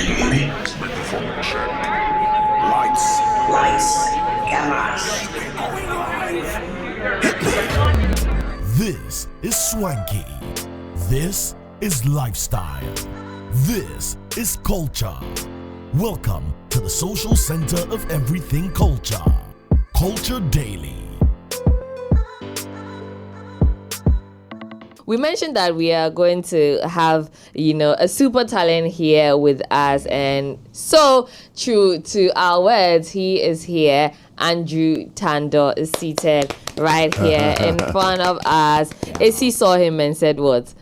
This is swanky. This is lifestyle. This is culture. Welcome to the social center of everything culture. Culture Daily. We mentioned that we are going to have, a super talent here with us. And so, true to our words, he is here. Andrew Tandoh is seated right here in front of us. Issy saw him and said, what?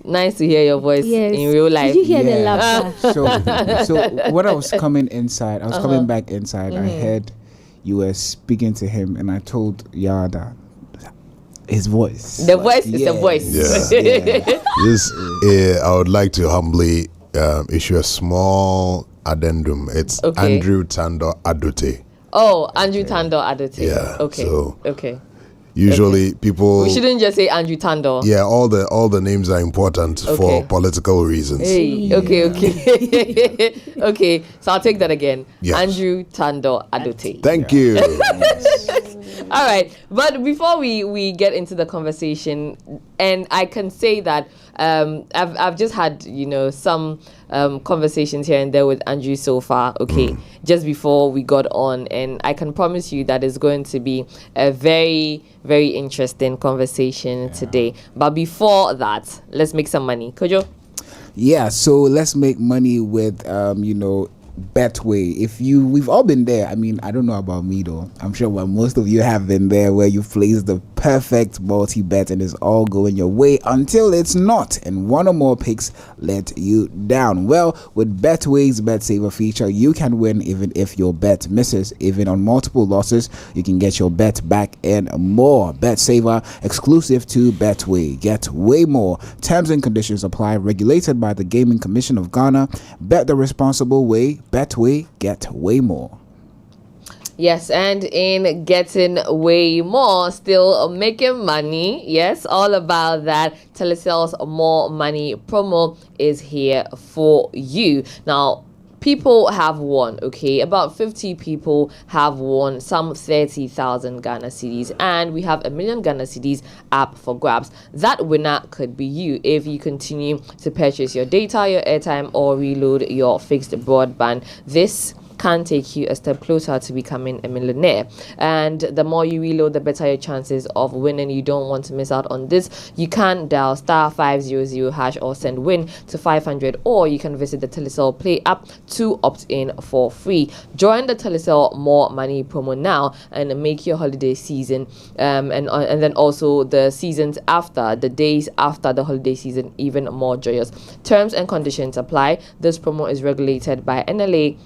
Nice to hear your voice in real life. Did you hear the laughter? So when I was coming inside, coming back inside, I heard you were speaking to him, and I told Yada his voice. The voice is the voice. This, I would like to humbly issue a small addendum. It's Andrew Tandoh Adote. Oh, Andrew Tandoh Adote. Yeah. Okay. Usually people. We shouldn't just say Andrew Tandoh. Yeah, all the names are important for political reasons. Hey, okay. Okay, so I'll take that again. Yes. Andrew Tandoh Adote. Thank you. All right, but before we get into the conversation, and I can say that I've just had some conversations here and there with Andrew so far. Just before we got on, and I can promise you that it's going to be a very, very interesting conversation today. But before that, let's make some money. Kojo? Yeah, so let's make money with Betway. We've all been there. I mean, I don't know about me though. I'm sure most of you have been there, where you placed the perfect multi-bet and it's all going your way until it's not, and one or more picks let you down. Well, with Betway's Bet Saver feature, you can win even if your bet misses. Even on multiple losses, you can get your bet back and more. Bet Saver, exclusive to Betway. Get way more. Terms and conditions apply. Regulated by the Gaming Commission of Ghana. Bet the responsible way. Betway, get way more. Yes, and in getting way more, still making money. Yes, all about that. Telecel's More Money promo is here for you. Now, people have won, about 50 people have won some 30,000 Ghana cedis, and we have 1 million Ghana cedis up for grabs. That winner could be you if you continue to purchase your data, your airtime, or reload your fixed broadband. This can take you a step closer to becoming a millionaire, and the more you reload, the better your chances of winning. You don't want to miss out on this. You can dial *500# or send WIN to 500, or you can visit the Telecel Play app to opt in for free. Join the Telecel More Money promo now and make your holiday season and then also the seasons after, the days after the holiday season, even more joyous. Terms and conditions apply. This promo is regulated by NLA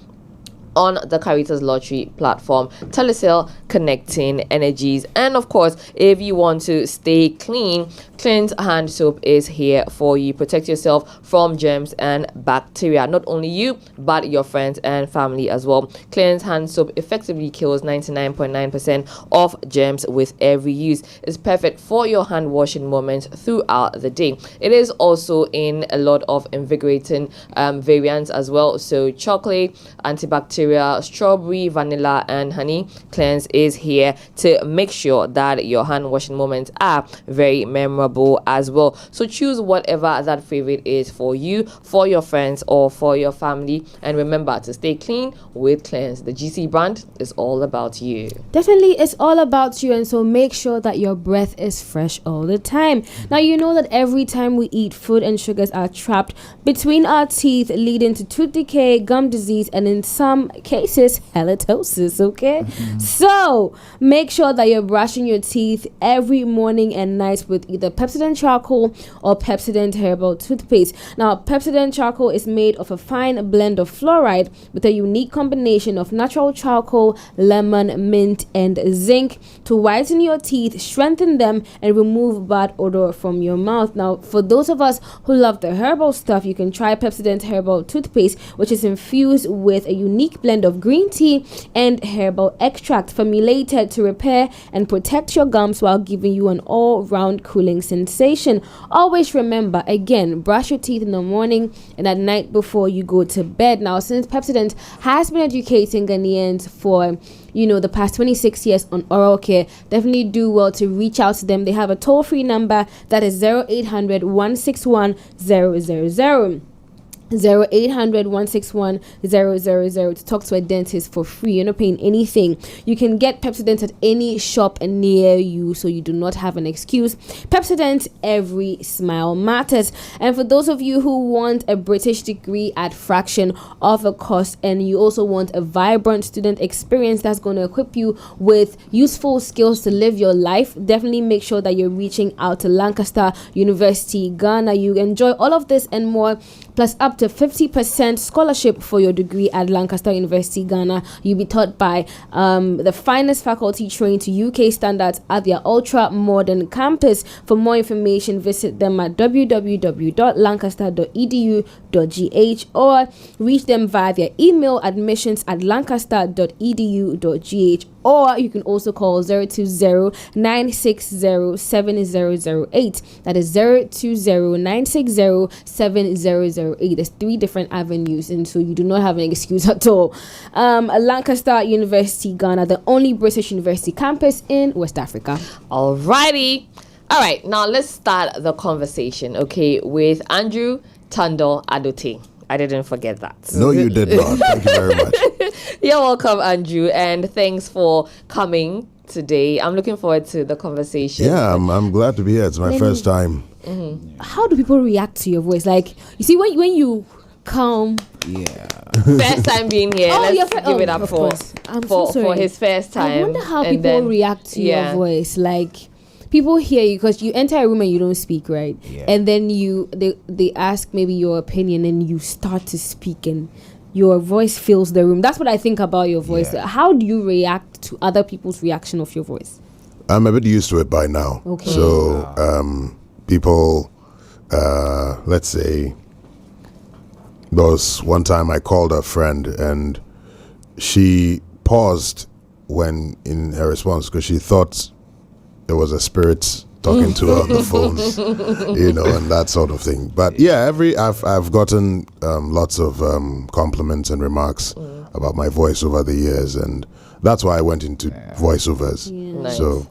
on the Caritas Lottery platform. Telecel, connecting energies. And of course, if you want to stay clean, Cleanse hand soap is here for you. Protect yourself from germs and bacteria. Not only you, but your friends and family as well. Cleanse hand soap effectively kills 99.9% of germs with every use. It's perfect for your hand washing moments throughout the day. It is also in a lot of invigorating variants as well. So chocolate, antibacterial, strawberry, vanilla, and honey. Cleanse is here to make sure that your hand washing moments are very memorable as well. So choose whatever that favorite is for you, for your friends, or for your family. And remember to stay clean with Cleanse. The GC brand is all about you. Definitely, it's all about you, and so make sure that your breath is fresh all the time. Now, you know that every time we eat, food and sugars are trapped between our teeth, leading to tooth decay, gum disease, and in some cases, halitosis, okay? So, make sure that you're brushing your teeth every morning and night with either Pepsodent Charcoal or Pepsodent Herbal Toothpaste. Now, Pepsodent Charcoal is made of a fine blend of fluoride with a unique combination of natural charcoal, lemon, mint, and zinc to whiten your teeth, strengthen them, and remove bad odor from your mouth. Now, for those of us who love the herbal stuff, you can try Pepsodent Herbal Toothpaste, which is infused with a unique soft blend of green tea and herbal extract formulated to repair and protect your gums while giving you an all-round cooling sensation. Always remember, again, brush your teeth in the morning and at night before you go to bed. Now, since Pepsodent has been educating Ghanaians for the past 26 years on oral care, definitely do well to reach out to them. They have a toll-free number that is 0800 161 000. 0800 161 000 to talk to a dentist for free. You're not paying anything. You can get Pepsodent at any shop near you, so you do not have an excuse. Pepsodent, every smile matters. And for those of you who want a British degree at fraction of a cost, and you also want a vibrant student experience that's going to equip you with useful skills to live your life, definitely make sure that you're reaching out to Lancaster University, Ghana. You enjoy all of this and more, plus up to 50% scholarship for your degree at Lancaster University, Ghana. You'll be taught by the finest faculty trained to UK standards at their ultra-modern campus. For more information, visit them at www.lancaster.edu.gh or reach them via their email admissions@lancaster.edu.gh, or you can also call 020-960-7008. That is 020-960-7008. There's 3 different avenues, and so you do not have an excuse at all. Lancaster University, Ghana, the only British university campus in West Africa. Alrighty. All right, now let's start the conversation, okay, with Andrew Tandoh Adote. I didn't forget that. No, you did not. Thank you very much. You're welcome, Andrew, and thanks for coming today. I'm looking forward to the conversation. Yeah, I'm glad to be here. It's my first time. How do people react to your voice? Like, you see, when you come... Yeah. First time being here. Let's give it up for his first time. I wonder how people react to your voice. Like, people hear you because you enter a room and you don't speak, right? Yeah. And then they ask maybe your opinion and you start to speak and your voice fills the room. That's what I think about your voice. Yeah. How do you react to other people's reaction of your voice? I'm a bit used to it by now. Okay. So people, let's say, there was one time I called a friend and she paused when in her response because she thought there was a spirit talking to her on the phone, and that sort of thing. But yeah, I've gotten lots of compliments and remarks about my voice over the years, and that's why I went into voiceovers. Yeah. Nice. So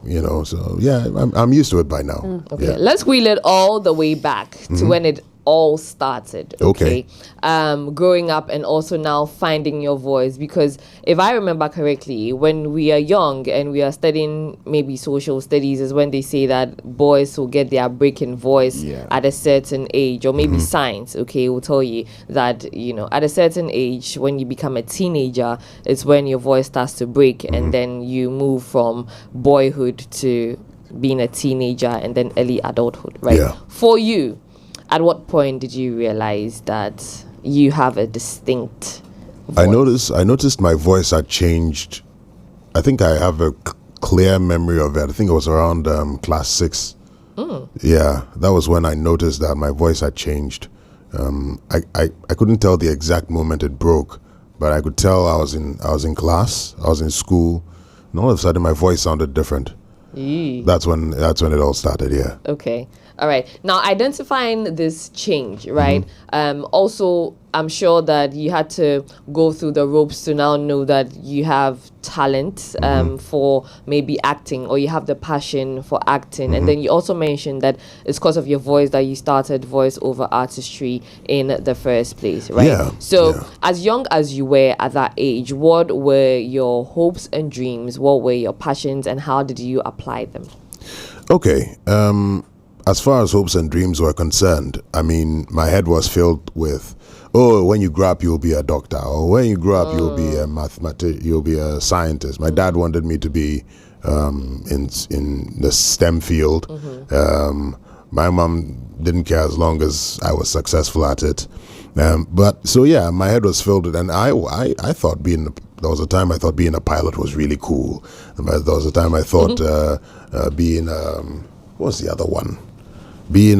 I'm used to it by now. Okay, Yeah. let's wheel it all the way back to when it all started. Okay. Growing up and also now finding your voice, because if I remember correctly, when we are young and we are studying maybe social studies is when they say that boys will get their break in voice at a certain age, or maybe science, will tell you that, at a certain age, when you become a teenager, it's when your voice starts to break, and then you move from boyhood to being a teenager and then early adulthood, right? Yeah. For you, at what point did you realize that you have a distinct voice? I noticed my voice had changed. I think I have a clear memory of it. I think it was around class 6. Yeah, that was when I noticed that my voice had changed. I couldn't tell the exact moment it broke, but I could tell I was in class, I was in school, and all of a sudden my voice sounded different. That's when it all started. Yeah. Okay. All right. Now, identifying this change, right? Also, I'm sure that you had to go through the ropes to now know that you have talent for maybe acting, or you have the passion for acting. And then you also mentioned that it's because of your voice that you started voiceover artistry in the first place, right? Yeah. So, as young as you were at that age, what were your hopes and dreams? What were your passions, and how did you apply them? Okay. As far as hopes and dreams were concerned, I mean, my head was filled with, when you grow up, you'll be a doctor, or when you grow up, you'll be a you'll be a scientist. My dad wanted me to be in the STEM field. My mom didn't care as long as I was successful at it. But so yeah, my head was filled with, and I thought there was a time I thought being a pilot was really cool. There was a time I thought being what was the other one? Being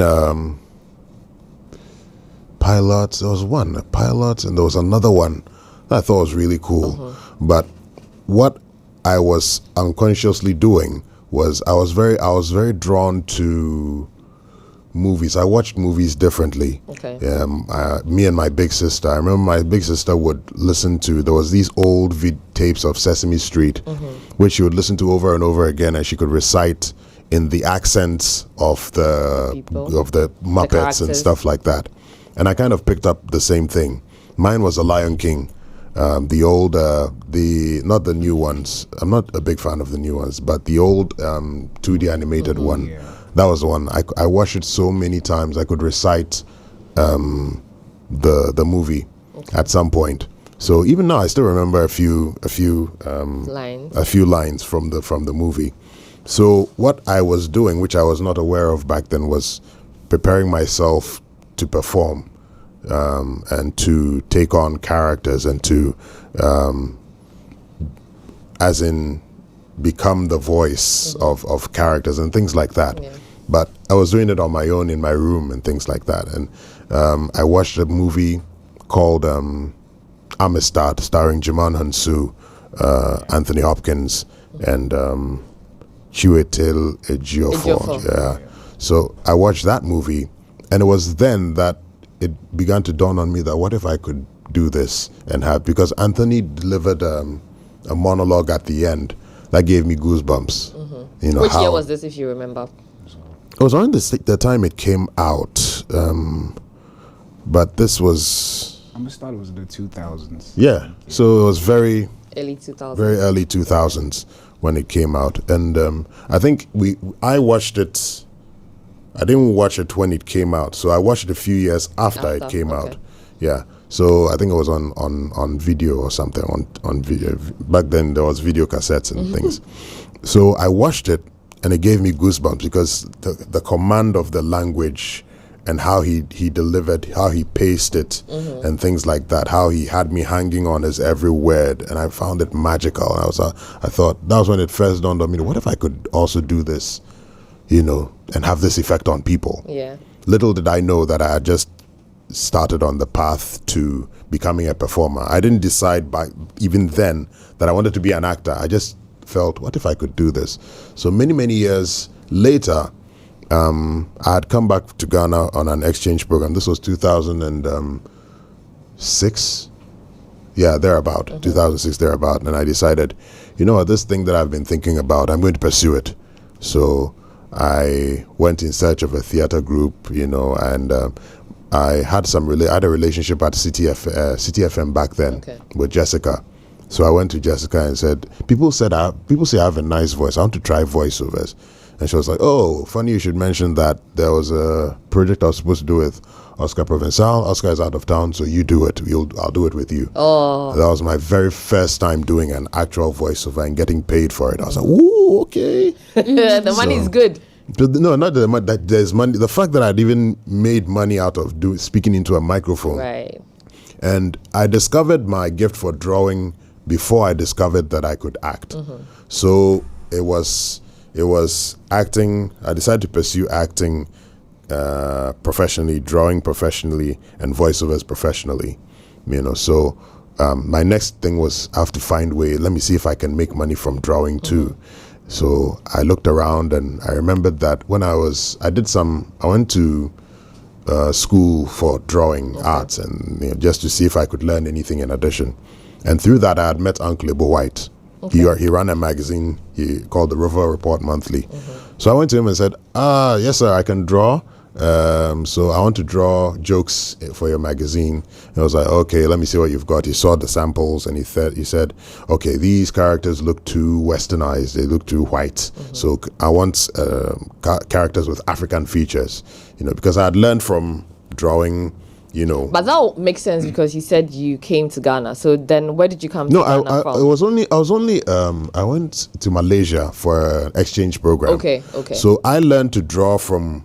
pilot. There was one, a pilot, and there was another one. I thought was really cool. But what I was unconsciously doing was I was very drawn to movies. I watched movies differently. Okay. Me and my big sister. I remember my big sister would listen to. There was these old tapes of Sesame Street, which she would listen to over and over again, and she could recite in the accents of the Muppets characters. and stuff like that. And I kind of picked up the same thing. Mine was The Lion King. The old, not the new ones. I'm not a big fan of the new ones, but the old 2D animated one. Yeah. That was the one. I watched it so many times. I could recite the movie at some point. So even now, I still remember a few lines from the movie. So what I was doing, which I was not aware of back then, was preparing myself to perform. And to take on characters and to, as in, become the voice of characters and things like that. Yeah. But I was doing it on my own in my room and things like that. And I watched a movie called Amistad, starring Jaman Hansu, Anthony Hopkins, and Chiwetel Ejiofor. Yeah. So I watched that movie, and it was then that it began to dawn on me that what if I could do this and have, because Anthony delivered a monologue at the end that gave me goosebumps. You know, Which year was this, if you remember? it was around the time it came out, but this was Amistad was the 2000s. yeah. So it was very Early 2000s. very early 2000s when it came out, and I think I watched it. I didn't watch it when it came out, so I watched it a few years after it came out. Yeah, so I think it was on video or something on video. Back then there was video cassettes and things. So I watched it, and it gave me goosebumps because the command of the language and how he delivered, how he paced it, and things like that. How he had me hanging on his every word, and I found it magical. And I thought that was when it first dawned on me. What if I could also do this? You know, and have this effect on people. Yeah. Little did I know that I had just started on the path to becoming a performer. I didn't decide even then that I wanted to be an actor. I just felt, what if I could do this? So many years later, I had come back to Ghana on an exchange program. This was 2006. Yeah, thereabout. 2006, thereabout. And I decided, you know what, this thing that I've been thinking about, I'm going to pursue it. So I went in search of a theater group, you know, and I had a relationship at City FM back then with Jessica. So I went to Jessica and said, people say I have a nice voice. I want to try voiceovers. And she was like, oh, funny you should mention that. There was a project I was supposed to do with Oscar Provençal. Oscar is out of town, so you do it. I'll do it with you. Oh. That was my very first time doing an actual voiceover and getting paid for it. I was like, ooh, okay. The money is good. No, not the money. That there's money. The fact that I'd even made money out of speaking into a microphone. Right. And I discovered my gift for drawing before I discovered that I could act. So it was acting. I decided to pursue acting professionally, drawing professionally, and voiceovers professionally. You know, so my next thing was I have to find way. Let me see if I can make money from drawing too. So I looked around, and I remembered that when I went to school for drawing arts, and just to see if I could learn anything in addition. And through that, I had met Uncle Ibo White. He ran a magazine called the River Report Monthly. So I went to him and said, yes, sir, I can draw. So I want to draw jokes for your magazine. And I was like, okay, let me see what you've got. He saw the samples, and he said, okay, these characters look too westernized. They look too white. So I want characters with African features, because I had learned from drawing, But that makes sense because you said you came to Ghana. So then where did you come to Ghana from? I went to Malaysia for an exchange program. Okay. So I learned to draw from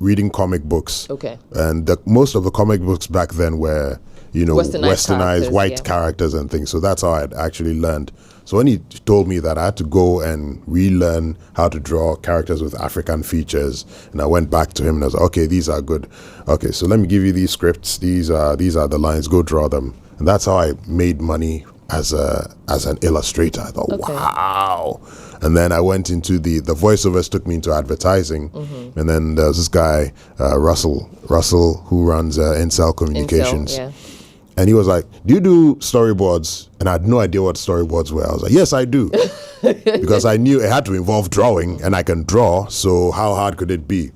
reading comic books. Okay. And most of the comic books back then were, westernized white characters and things. So that's how I actually learned. So when he told me that, I had to go and relearn how to draw characters with African features, and I went back to him and I was like, okay, these are good. Okay, so let me give you these scripts. These are the lines. Go draw them. And that's how I made money as an illustrator. I thought, wow. And then I went into the voiceovers took me into advertising. And then there's this guy, Russell, who runs Incel Communications. Incel, yeah. And he was like, do you do storyboards? And I had no idea what storyboards were. I was like, yes, I do. Because I knew it had to involve drawing, and I can draw, so how hard could it be?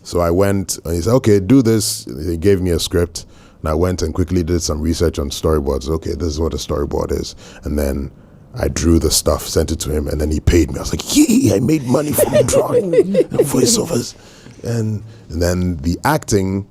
So I went, and he said, okay, do this. He gave me a script, and I went and quickly did some research on storyboards. Okay, this is what a storyboard is. And then I drew the stuff, sent it to him, and then he paid me. I was like, yee, I made money from drawing voiceovers. And then the acting.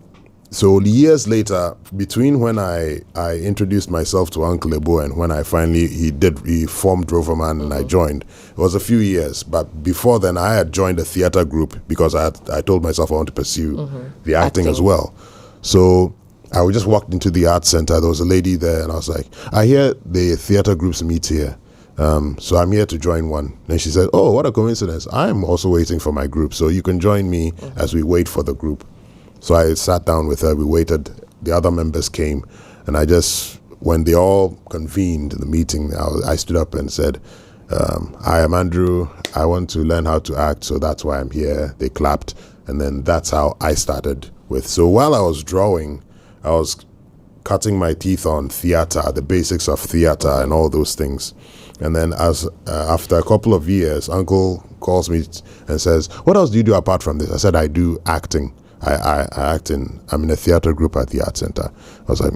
So years later, between when I introduced myself to Uncle Ebo and when I finally he formed Roverman and I joined, it was a few years. But before then, I had joined a theater group because I told myself I want to pursue the acting as well. So I just walked into the art center. There was a lady there, and I was like, I hear the theater groups meet here. So I'm here to join one. And she said, oh, what a coincidence. I'm also waiting for my group. So you can join me as we wait for the group. So I sat down with her, we waited, the other members came, and when they all convened in the meeting, I stood up and said, I am Andrew, I want to learn how to act, so that's why I'm here. They clapped, and then that's how I started with. So while I was drawing, I was cutting my teeth on theater, the basics of theater and all those things. And then after a couple of years, Uncle calls me and says, what else do you do apart from this? I said, I do acting. I act I'm in a theater group at the art center. I was like,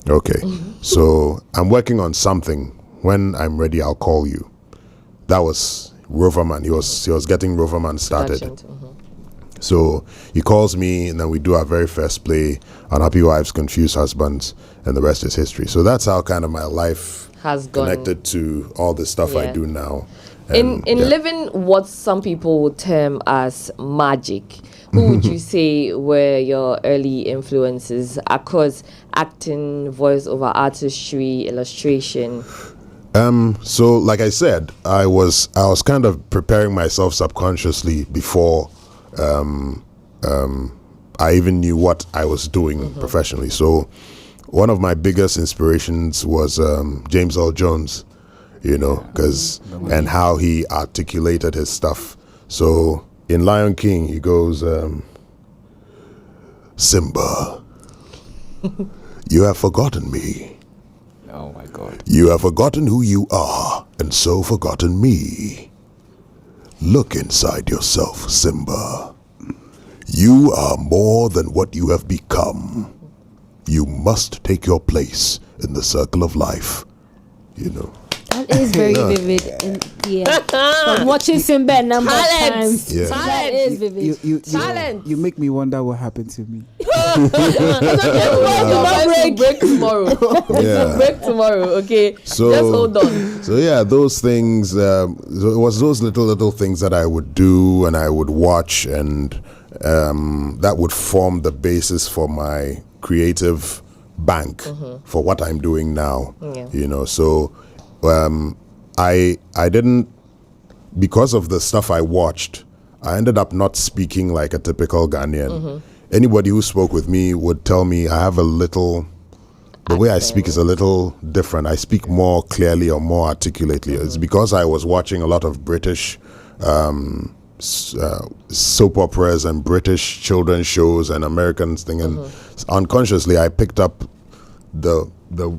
okay. So I'm working on something. When I'm ready, I'll call you. That was Roverman. He was getting Roverman started. So he calls me, and then we do our very first play, Unhappy Wives, Confused Husbands, and the rest is history. So that's how kind of my life has connected to all the stuff I do now. And in living what some people would term as magic, who would you say were your early influences across acting, voiceover artistry, illustration? So like I said, I was kind of preparing myself subconsciously before I even knew what I was doing professionally. So one of my biggest inspirations was James Earl Jones, and how he articulated his stuff. So in Lion King, he goes, Simba, you have forgotten me. Oh my God. You have forgotten who you are, and so forgotten me. Look inside yourself, Simba. You are more than what you have become. You must take your place in the circle of life. That is very vivid. From watching Simba a number of times. Yeah. That is vivid. You make me wonder what happened to me. Break tomorrow. Break tomorrow, okay? So, just hold on. So yeah, those things, it was those little things that I would do and I would watch, and that would form the basis for my creative bank for what I'm doing now. So I didn't, because of the stuff I watched, I ended up not speaking like a typical Ghanaian. Anybody who spoke with me would tell me I have the way I speak is a little different. I speak more clearly or more articulately. It's because I was watching a lot of British soap operas and British children's shows and American thing, and unconsciously I picked up the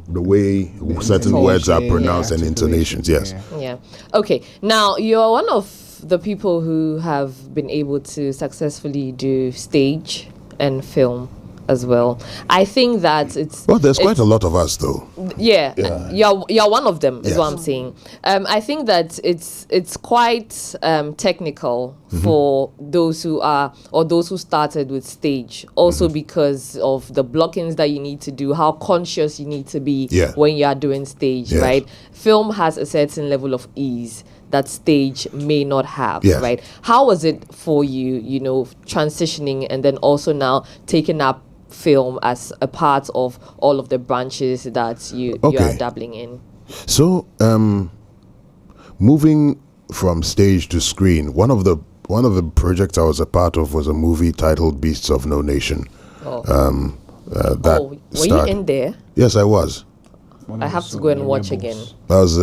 way certain words are pronounced and intonations. Yes. Yeah. Okay. Now you're one of the people who have been able to successfully do stage and film as well. I think that there's quite a lot of us though. Yeah. You're one of them, is what I'm saying. I think that it's quite technical for those who are, or those who started with stage, also because of the blockings that you need to do, how conscious you need to be when you are doing stage, right? Film has a certain level of ease that stage may not have, right? How was it for you, transitioning and then also now taking up film as a part of all of the branches that you are dabbling in? So moving from stage to screen, one of the projects I was a part of was a movie titled Beasts of No Nation. Were you in there? Yes, I was. I have to go and watch again. That was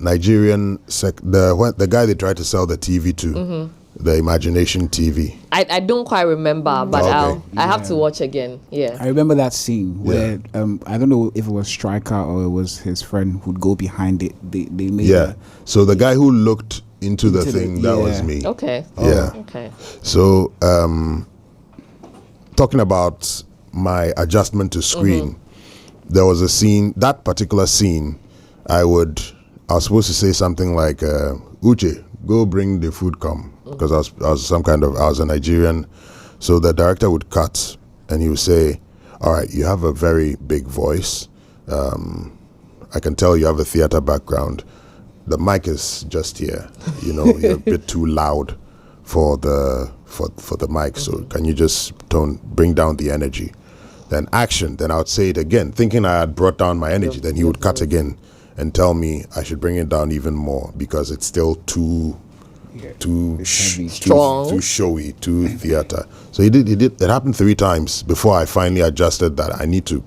Nigerian, the guy they tried to sell the TV to, the Imagination TV. I don't quite remember, but Okay. I have to watch again. Yeah. I remember that scene where I don't know if it was Striker or it was his friend who'd go behind it. They made So the guy who looked into the thing, that was yeah. me. Okay. Yeah. Okay. So talking about my adjustment to screen, there was a scene, that particular scene, I was supposed to say something like, Uche, go bring the food come. Because I was a Nigerian. So the director would cut and he would say, all right, you have a very big voice. I can tell you have a theater background. The mic is just here. You know, you're a bit too loud for the mic. So can you just bring down the energy? Then action. Then I would say it again, thinking I had brought down my energy. Then he would cut again and tell me I should bring it down even more because it's still too Strong. too showy, too theater. So he did. It happened 3 times before I finally adjusted that I need to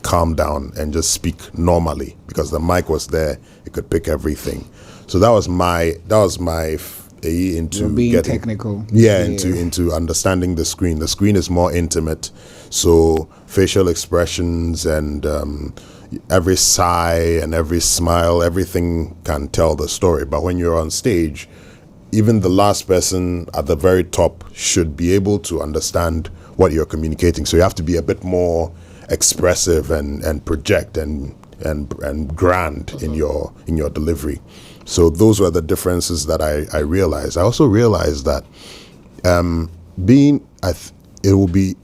calm down and just speak normally because the mic was there. It could pick everything. So that was my into being getting technical. into understanding the screen. The screen is more intimate, so facial expressions and every sigh and every smile, everything can tell the story. But when you're on stage, even the last person at the very top should be able to understand what you're communicating. So you have to be a bit more expressive and project and grand in your delivery. So those were the differences that I realized. I also realized that it will be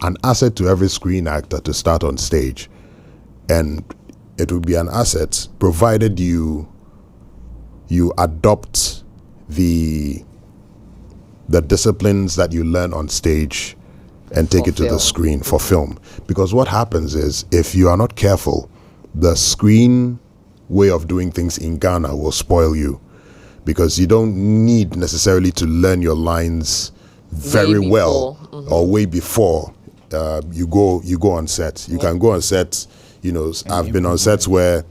an asset to every screen actor to start on stage, and it will be an asset provided you adopt the disciplines that you learn on stage and take it to the screen for film. Because what happens is, if you are not careful, the screen way of doing things in Ghana will spoil you, because you don't need necessarily to learn your lines very well or way before you go on set. You can go on set. You know, I've been on sets where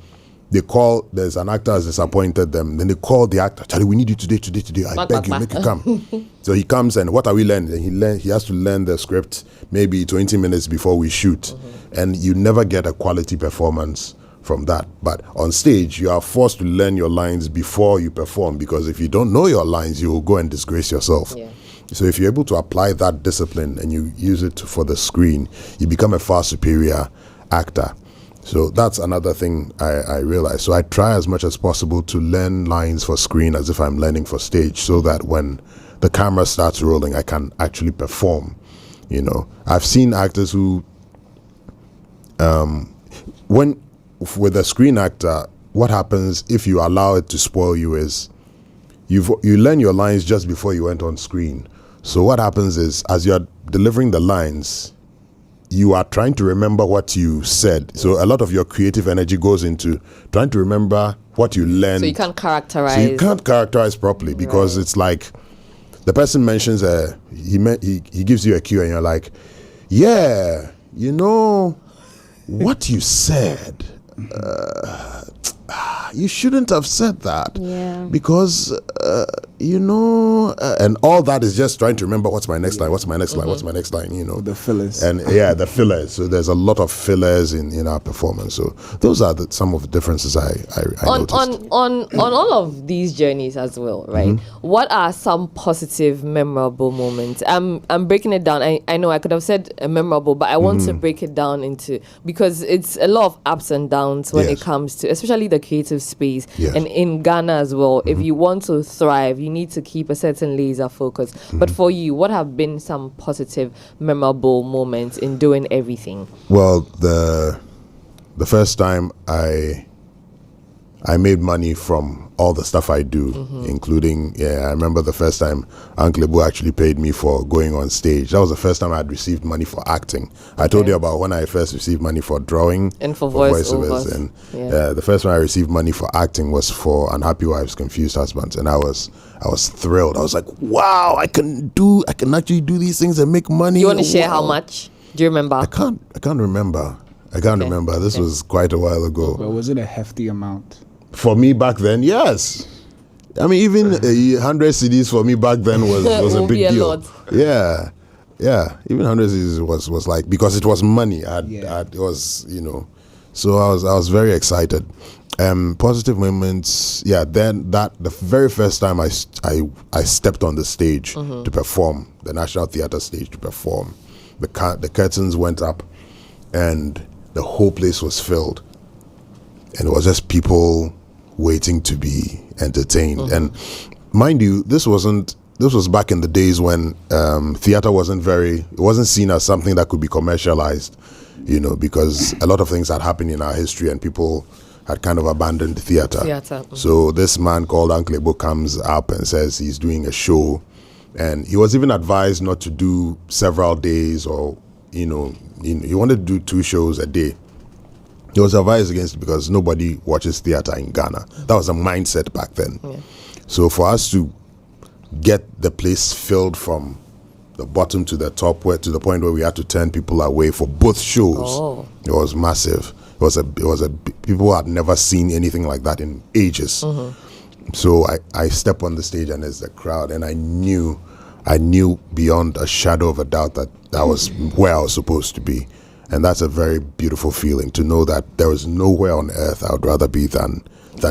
there's an actor has disappointed them, then they call the actor, Charlie, we need you today. I beg you, make you come. So he comes, and what are we learning? He has to learn the script maybe 20 minutes before we shoot. And you never get a quality performance from that. But on stage, you are forced to learn your lines before you perform, because if you don't know your lines, you will go and disgrace yourself. Yeah. So if you're able to apply that discipline and you use it for the screen, you become a far superior actor. So that's another thing I realized. So I try as much as possible to learn lines for screen as if I'm learning for stage, so that when the camera starts rolling, I can actually perform. You know, I've seen actors who, with a screen actor, what happens if you allow it to spoil you is you learn your lines just before you went on screen. So what happens is, as you're delivering the lines, you are trying to remember what you said. So a lot of your creative energy goes into trying to remember what you learned. So you can't characterize. So you can't characterize properly, because it's like the person mentions he gives you a cue and you're like, yeah, you know what you said. You shouldn't have said that, because and all that is just trying to remember what's my next line, what's my next line, you know, the fillers. And the fillers. So there's a lot of fillers in our performance. So those are some of the differences I noticed. On all of these journeys as well, right? What are some positive, memorable moments? I'm breaking it down. I know I could have said memorable, but I want to break it down into, because it's a lot of ups and downs when it comes to, especially the creative space. And in Ghana as well, if you want to thrive, you need to keep a certain laser focus. But for you, what have been some positive, memorable moments in doing everything? Well, the first time I made money from all the stuff I do, including, I remember the first time Uncle Ibu actually paid me for going on stage. That was the first time I had received money for acting. I told you about when I first received money for drawing and for voiceovers. And the first time I received money for acting was for Unhappy Wives, Confused Husbands, and I was thrilled. I was like, wow, I can actually do these things and make money. You want to share how much? Do you remember? I can't remember. I can't remember. This was quite a while ago. But was it a hefty amount? For me back then, yes. I mean, even 100 CDs for me back then was a Would big be a deal. lot. Yeah. Even 100 CDs was like, because it was money. It was, so I was very excited. Positive moments. Yeah. Then the very first time I stepped on the stage to perform, the National Theatre stage to perform, the curtains went up, and the whole place was filled, and it was just people waiting to be entertained. And mind you, this was back in the days when theater it wasn't seen as something that could be commercialized, because a lot of things had happened in our history and people had kind of abandoned theater. So this man called Uncle Ebo comes up and says he's doing a show, and he was even advised not to do several days, or he wanted to do 2 shows a day. He was advised against it because nobody watches theater in Ghana. That was a mindset back then. Yeah. So for us to get the place filled from the bottom to the top, to the point where we had to turn people away for both shows, it was massive. It was a people had never seen anything like that in ages. So I step on the stage and there's the crowd, and I knew beyond a shadow of a doubt that was where I was supposed to be. And that's a very beautiful feeling, to know that there is nowhere on earth I would rather be than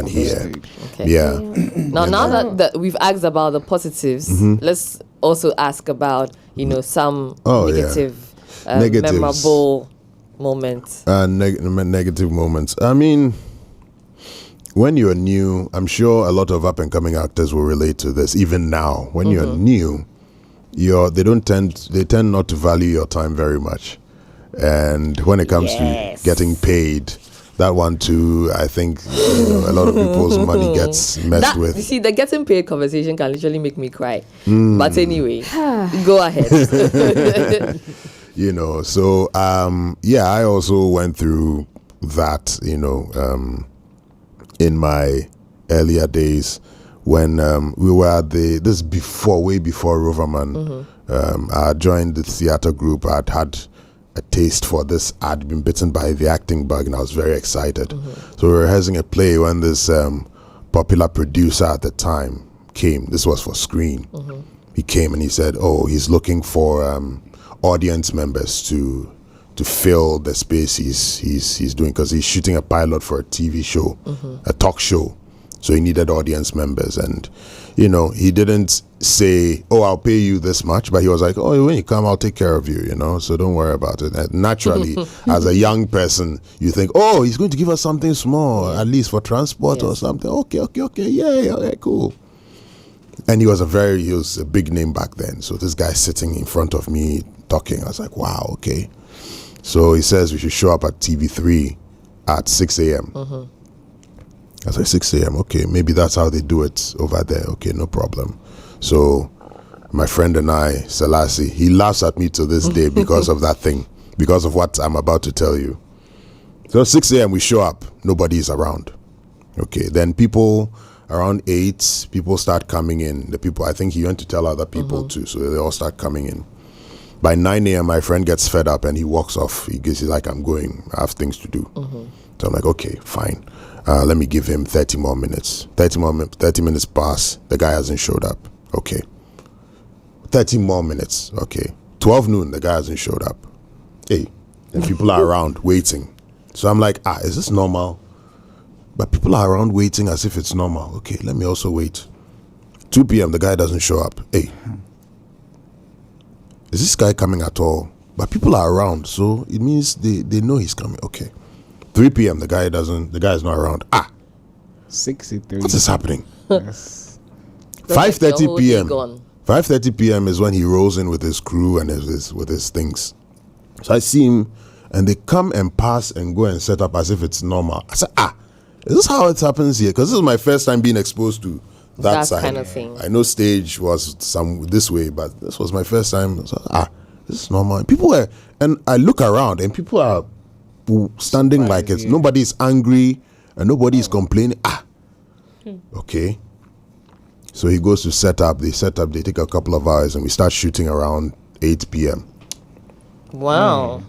here. Okay. Yeah. Now that we've asked about the positives, let's also ask about some negative, memorable moments. Negative moments. I mean, when you're new, I'm sure a lot of up and coming actors will relate to this. Even now, when you're new, they tend not to value your time very much. And when it comes to getting paid, that one too, I think a lot of people's money gets messed with. You see, the getting paid conversation can literally make me cry. But anyway, go ahead. So I also went through that, in my earlier days when we were at way before Roverman. I joined the theater group. I'd had a taste for this. I'd been bitten by the acting bug, and I was very excited. So we were rehearsing a play when this popular producer at the time came. This was for Screen. He came and he said, he's looking for audience members to fill the space he's doing, because he's shooting a pilot for a TV show, a talk show. So he needed audience members, and he didn't say, I'll pay you this much, but he was like, when you come, I'll take care of you, so don't worry about it. And naturally, as a young person, you think, he's going to give us something small, at least for transport or something. Okay, yeah, cool. And he was a big name back then. So this guy sitting in front of me talking, I was like, wow, okay. So he says we should show up at TV3 at 6 a.m. I was like, 6 a.m., okay, maybe that's how they do it over there. Okay, no problem. So my friend and I, Selassie, he laughs at me to this day because of that thing, because of what I'm about to tell you. So 6 a.m. we show up, nobody's around. Okay, then people around 8, people start coming in. The people, I think he went to tell other people too, so they all start coming in. By 9 a.m., my friend gets fed up and he walks off. He's like, I'm going, I have things to do. So I'm like, okay, fine. Let me give him 30 more minutes. 30 minutes pass, the guy hasn't showed up. Okay. 30 more minutes. Okay. 12 noon, the guy hasn't showed up. Hey, and people are around waiting. So I'm like, is this normal? But people are around waiting as if it's normal. Okay, let me also wait. 2 p.m., the guy doesn't show up. Hey, is this guy coming at all? But people are around, so it means they know he's coming. Okay. 3 p.m., the guy is not around. 63. What is happening? Yes. 5:30 p.m. 5:30 p.m. is when he rolls in with his crew and with his things. So I see him, and they come and pass and go and set up as if it's normal. I said, is this how it happens here? Because this is my first time being exposed to that side. Kind of thing. I know stage was this way, but this was my first time. So, this is normal. And I look around, and people are standing like it's nobody's angry and nobody's complaining. Okay. So he goes to set up. They take a couple of hours, and we start shooting around 8 p.m. Wow.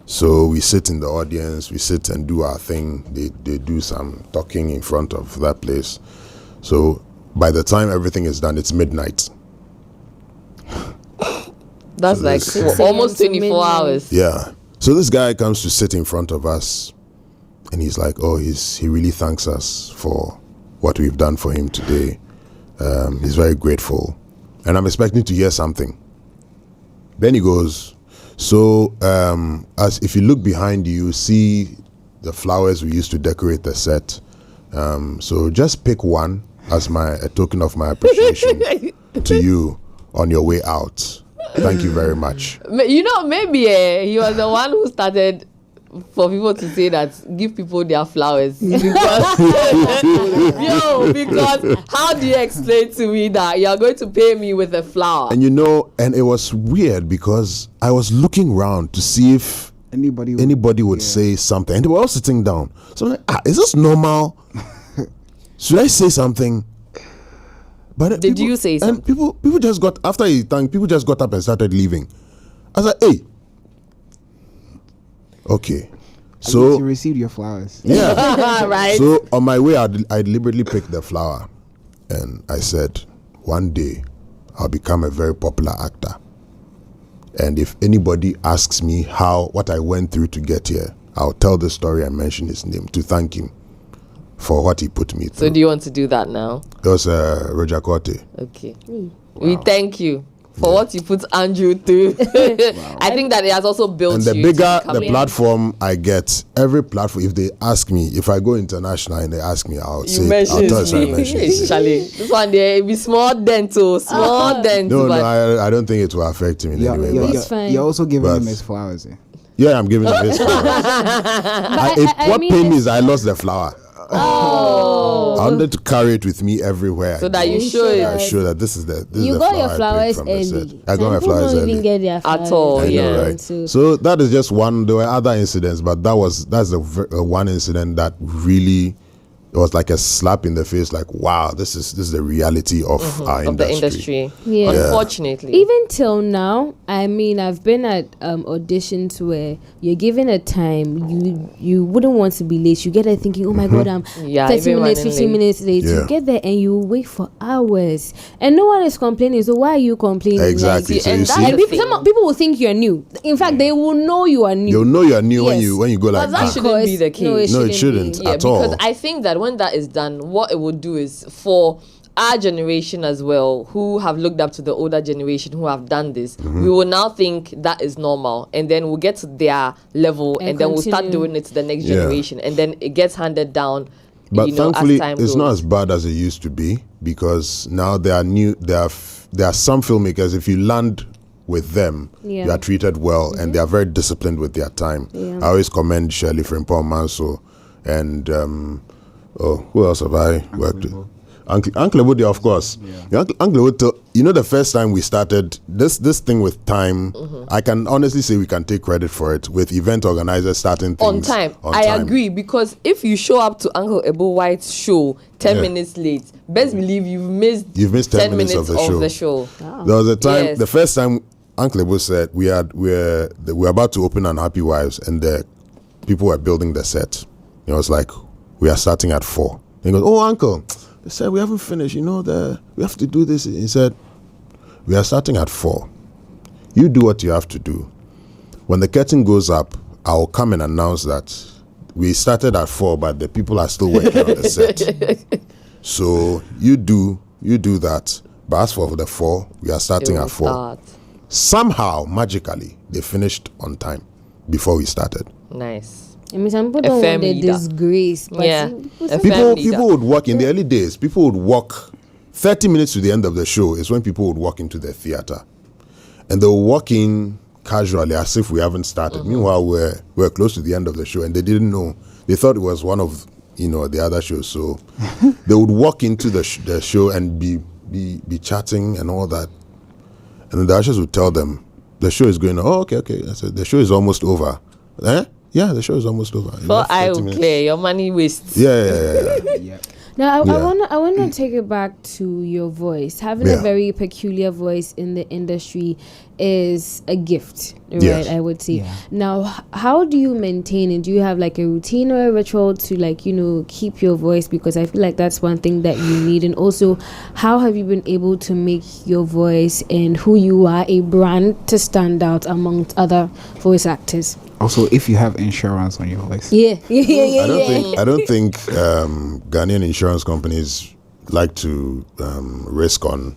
So we sit in the audience, we sit and do our thing. They do some talking in front of that place. So by the time everything is done, it's midnight. That's So like this- almost 6 a.m. to 24 midnight. hours. Yeah. So this guy comes to sit in front of us, and he's like, "Oh, he really thanks us for what we've done for him today. He's very grateful." And I'm expecting to hear something. Then he goes, "So, as if you look behind you, see the flowers we used to decorate the set. So just pick one as a token of my appreciation to you on your way out. Thank you very much." You know, maybe he was the one who started for people to say that give people their flowers. Because, because how do you explain to me that you are going to pay me with a flower? And and it was weird because I was looking around to see if anybody would say something, and they were all sitting down. So I'm like, is this normal? Should I say something? But Did you say something? And people just got, after he thanked, people just got up and started leaving. I was like, hey, okay. So you received your flowers. yeah. Right. So on my way, I deliberately picked the flower, and I said, one day I'll become a very popular actor. And if anybody asks me what I went through to get here, I'll tell the story and mention his name to thank him for what he put me through. So do you want to do that now? It was Roger Corte. Okay. We thank you for what you put Andrew through. I think that it has also built And the you bigger to become the platform I get, every platform, if they ask me, if I go international and they ask me, I'll you mention tell his I name. mention his name. Charlie, this one there it be small dent, small dent. No, but I don't think it will affect him in any way. But It's fine. You're also giving him But- his flowers. yeah, I'm giving him his flowers. What mean, pain is I lost the flower. Oh. I wanted to carry it with me everywhere. So that you You show should. I it show that this is the you the got flower your I picked flowers from the early. set. I Some got my people flowers don't early. even get their flowers all, I early. know, yeah. right? So So that is just one. There were other incidents, but that's the one incident that really, it was like a slap in the face. Like, wow, this is the reality of our of the industry. industry. Yeah. Unfortunately. even till now, I mean, I've been at auditions where you're given a time, you wouldn't want to be late. You get there thinking, oh my God, I'm Yeah, 30 even minutes, running 15 late. minutes late. Yeah. You get there and you wait for hours, and no one is complaining. So why are you complaining? Exactly. Like, So and you that's see, the and thing. people will think you're new. In fact, they will know you are new. you'll know you're new Yes. when you go like But that that. shouldn't be the case. No, it shouldn't. be. Yeah, at all. because I think that when that is done, what it would do is for our generation as well, who have looked up to the older generation who have done this, Mm-hmm. we will now think that is normal, and then we'll get to their level, and then we'll start continue. doing it to the next Yeah. generation, and then it gets handed down. But thankfully, as time it's not goes. as bad as it used to be, because now there are some filmmakers, if you land with them, Yeah. you are treated well, and they are very disciplined with their time. Yeah. I always commend Shirley Frimpong Manso and who else have I worked with? Uncle Woody, of course. Yeah. Uncle Woody, the first time we started this thing with time, I can honestly say we can take credit for it, with event organizers starting things On time. on I time. agree, because if you show up to Uncle Ebo White's show 10 Yeah. minutes late, best believe you've missed 10 minutes of the show. There was a time, Yes. the first time Uncle Ebo said we're about to open Unhappy Wives, and the people were building the set. It was like, we are starting at 4. He goes, oh, Uncle, they said we haven't finished. We have to do this. He said, we are starting at 4. You do what you have to do. When the curtain goes up, I'll come and announce that we started at 4, but the people are still working on the set. So you do that. But as for the 4, we are starting It will at 4. start. Somehow, magically, they finished on time before we started. Nice. I mean, some people A don't firm want the leader. disgrace, but Yeah. people A say- firm leader. People would walk in the early days. People would walk 30 minutes to the end of the show is when people would walk into the theater, and they'll walk in casually as if we haven't started. Meanwhile, we're close to the end of the show, and they didn't know. They thought it was one of the other shows. So they would walk into the show and be chatting and all that, and the ushers would tell them the show is going on. Oh, okay. I said the show is almost over. Eh? Yeah, the show is almost over. You For have I 30 will minutes. clear your money wastes. Yeah. Yeah. Now, Yeah. I want to take it back to your voice. Having a Yeah. very peculiar voice in the industry is a gift, right? Yes. I would say. Yeah. Now, how do you maintain it? Do you have like a routine or a ritual to like, keep your voice? Because I feel like that's one thing that you need. And also, how have you been able to make your voice and who you are a brand to stand out amongst other voice actors? Also, if you have insurance on your voice. Yeah. I don't think Ghanaian insurance companies like to risk on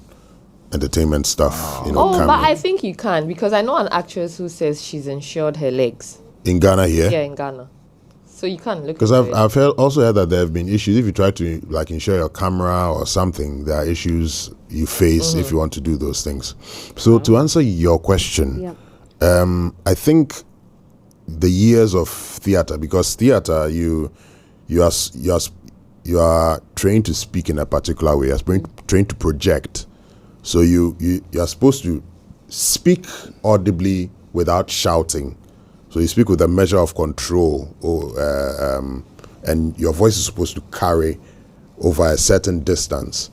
entertainment stuff. Oh, but camera. I think you can, because I know an actress who says she's insured her legs. In Ghana here. Yeah, in Ghana. So you can look. Because into it. I've also heard that there have been issues if you try to like insure your camera or something. There are issues you face if you want to do those things. So to answer your question, I think the years of theater, because theater you are trained to speak in a particular way. You're trained to project. So you're supposed to speak audibly without shouting. So you speak with a measure of control, and your voice is supposed to carry over a certain distance.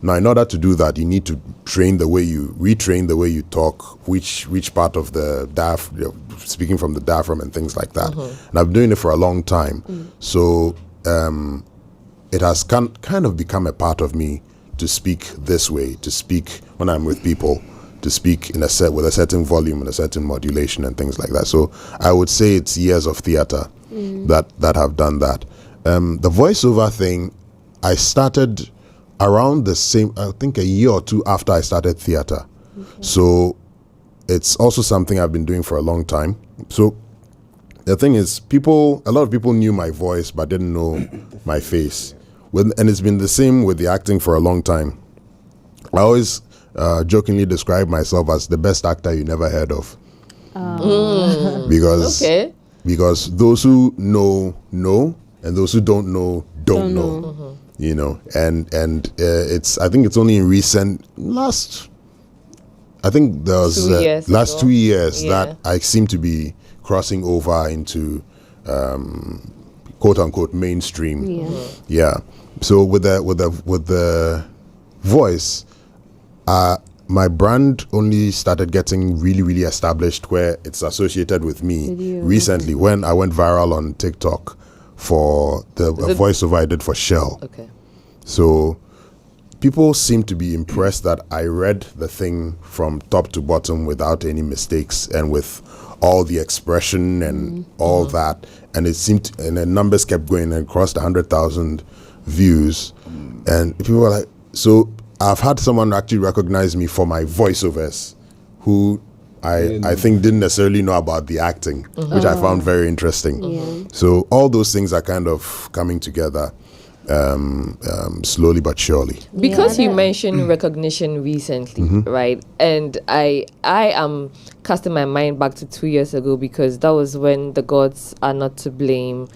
Now, in order to do that, you need to retrain the way you talk, which part of the speaking from the diaphragm and things like that. And I've been doing it for a long time. So it has kind of become a part of me to speak this way, to speak when I'm with people, to speak with a certain volume and a certain modulation and things like that. So I would say it's years of theater that have done that. The voiceover thing, I started around the same, I think a year or two after I started theater. So it's also something I've been doing for a long time. So the thing is, a lot of people knew my voice but didn't know my face. And it's been the same with the acting for a long time. I always jokingly describe myself as the best actor you never heard of. Because those who know, and those who don't know, don't know. And it's, I think it's only in last 2 years that I seem to be crossing over into quote unquote mainstream. Yeah. So with the voice, my brand only started getting really, really established where it's associated with me recently when I went viral on TikTok for a voiceover I did for Shell. Okay. So people seem to be impressed that I read the thing from top to bottom without any mistakes and with all the expression and all that. And it seemed, and the numbers kept going and crossed 100,000 views. And people were like, so I've had someone actually recognize me for my voiceovers who I think didn't necessarily know about the acting, which I found very interesting. So all those things are kind of coming together slowly but surely. Because you mentioned recognition recently, right? And I am casting my mind back to 2 years ago, because that was when The Gods Are Not to Blame,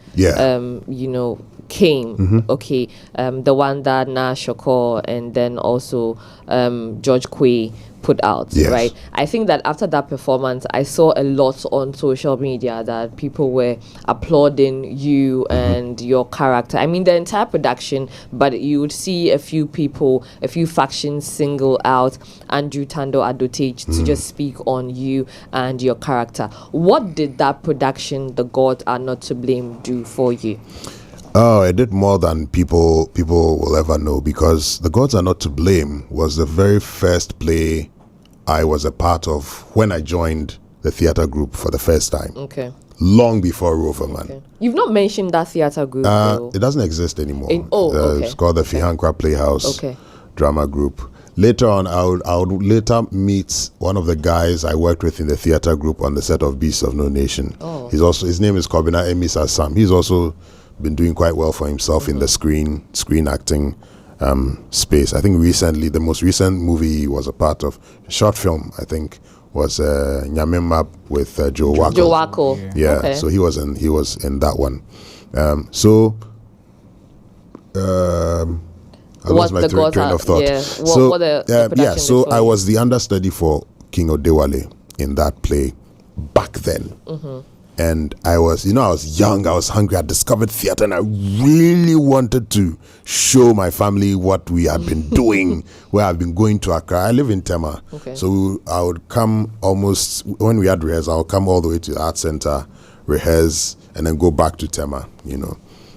came. Okay, the one that Na Shoko and then also George Quay put out, right? I think that after that performance, I saw a lot on social media that people were applauding you and your character. I mean, the entire production, but you would see a few people, a few factions single out Andrew Tandoh Adote to just speak on you and your character. What did that production, The Gods Are Not to Blame, do for you? Oh, it did more than people will ever know, because The Gods Are Not to Blame was the very first play I was a part of when I joined the theater group for the first time. Okay. Long before Roverman. Okay. You've not mentioned that theater group, though. It doesn't exist anymore. Okay. It's called the Fihankra Playhouse Okay. Drama Group. Later on, I would later meet one of the guys I worked with in the theater group on the set of Beasts of No Nation. Oh. His name is Kobina Emisa Sam. He's also been doing quite well for himself in the screen acting space. I think recently, the most recent movie he was a part of, a short film, I think, was Nyamemap with Joe Wako. Joe Wako. Yeah, Okay. so he was in that one. I lost my train of thought. Yeah. So I was the understudy for King Odewale in that play back then. And I was young, I was hungry, I discovered theater, and I really wanted to show my family what we had been doing, where I've been going to Accra. I live in Tema. Okay. So I would come almost, when we had rehearsal, I would come all the way to the art center, rehearse, and then go back to Tema,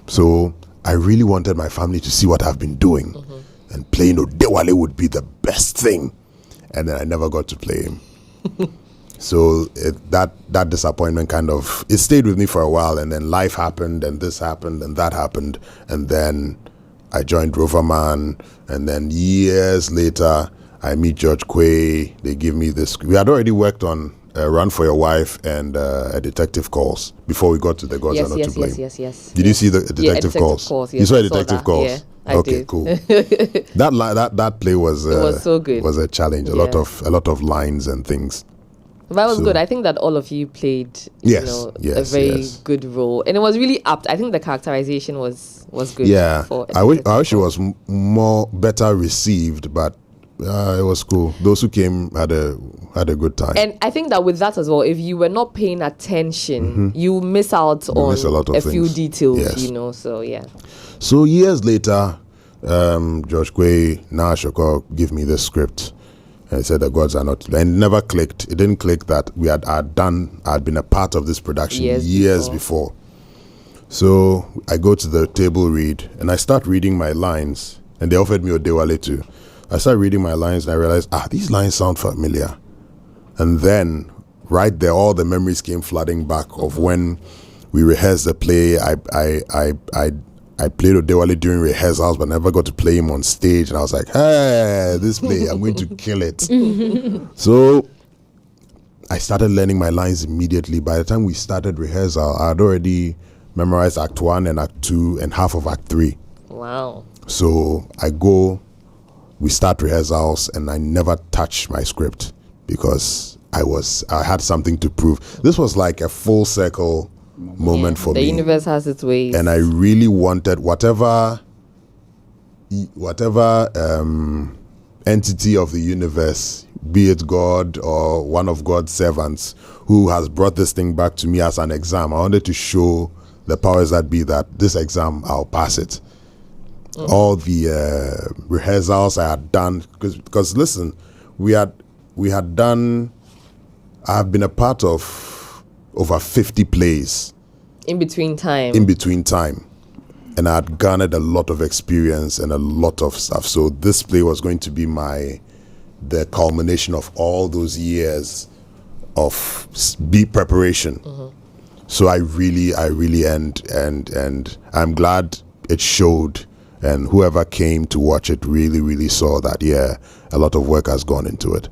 So I really wanted my family to see what I've been doing. And playing Odewale would be the best thing. And then I never got to play him. So that disappointment kind of, it stayed with me for a while, and then life happened, and this happened, and that happened, and then I joined Roverman, and then years later, I meet George Quay. They give me this. We had already worked on Run for Your Wife and a Detective Calls before we got to The Gods Are Not to Blame. Yes. Did you see the Detective Calls? Yes, you saw I Detective that. Calls? Yeah, I okay, did. Cool. that play was it was so good. Was a challenge. A lot of lines and things. That was good. I think that all of you played, a very good role, and it was really apt. I think the characterization was good. Yeah, I wish it was better received, but it was cool. Those who came had a good time. And I think that with that as well, if you were not paying attention, you miss out on a few details. Yes. So yeah. So years later, George Quay, now Shoko, give me this script. And said The Gods Are Not, and it never clicked. It didn't click that I'd been a part of this production years before. So I go to the table read, and I start reading my lines, and they offered me Odewale too. I start reading my lines, and I realized, these lines sound familiar. And then, right there, all the memories came flooding back of when we rehearsed the play. I played Odewale during rehearsals, but never got to play him on stage. And I was like, hey, this play, I'm going to kill it. So I started learning my lines immediately. By the time we started rehearsal, I had already memorized Act 1 and Act 2 and half of Act 3. Wow. So we start rehearsals, and I never touched my script because I had something to prove. This was like a full circle moment for me. The universe has its ways, and I really wanted whatever entity of the universe, be it God or one of God's servants, who has brought this thing back to me as an exam. I wanted to show the powers that be that this exam, I'll pass it. All the rehearsals I had done, because listen, we had done. I have been a part of over 50 plays in between time, and I had garnered a lot of experience and a lot of stuff. So this play was going to be the culmination of all those years of preparation. So I really and I'm glad it showed, and whoever came to watch it really saw that a lot of work has gone into it.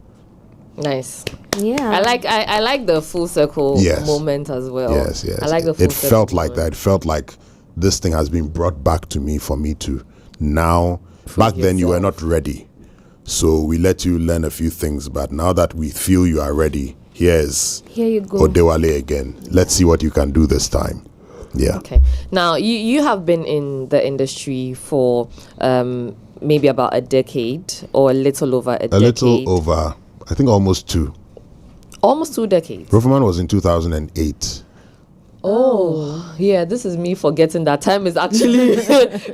Nice. Yeah. I like the full circle moment as well. Yes. I like the full circle. It felt like that. It felt like this thing has been brought back to me for me to now. Back then you were not ready. So we let you learn a few things, but now that we feel you are ready, here you go. Odewale again. Let's see what you can do this time. Yeah. Okay. Now you have been in the industry for maybe about a decade or a little over a decade. A little over, I think almost 2. Almost 2 decades. Roverman was in 2008. Oh, yeah, this is me forgetting that time is actually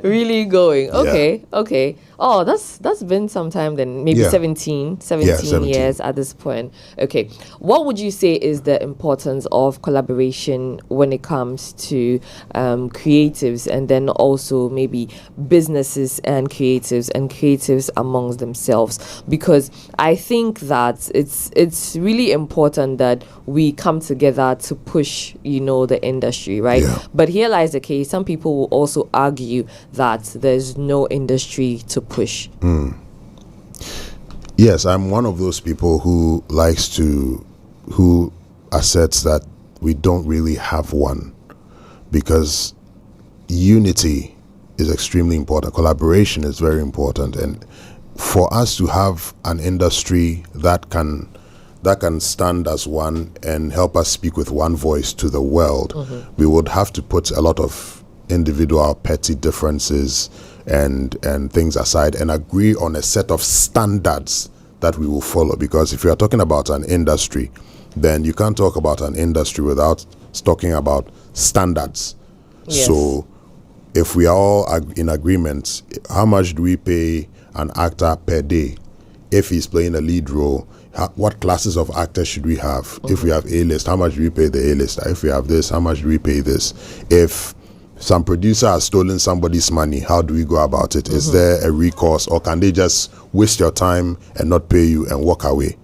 really going. Okay. Oh, that's been some time then, maybe 17 years at this point. Okay. What would you say is the importance of collaboration when it comes to creatives, and then also maybe businesses and creatives amongst themselves? Because I think that it's really important that we come together to push, the industry, right? Yeah. But here lies the case. Some people will also argue that there's no industry to push. Yes, I'm one of those people who asserts that we don't really have one, because unity is extremely important. Collaboration is very important, and for us to have an industry that can stand as one and help us speak with one voice to the world, we would have to put a lot of individual petty differences and things aside and agree on a set of standards that we will follow. Because if you are talking about an industry, then you can't talk about an industry without It's talking about standards. Yes. So if we are all in agreement, how much do we pay an actor per day? If he's playing a lead role, what classes of actors should we have? If we have A-list, how much do we pay the A-lister? If we have this, how much do we pay this? If some producer has stolen somebody's money, how do we go about it? Is there a recourse, or can they just waste your time and not pay you and walk away?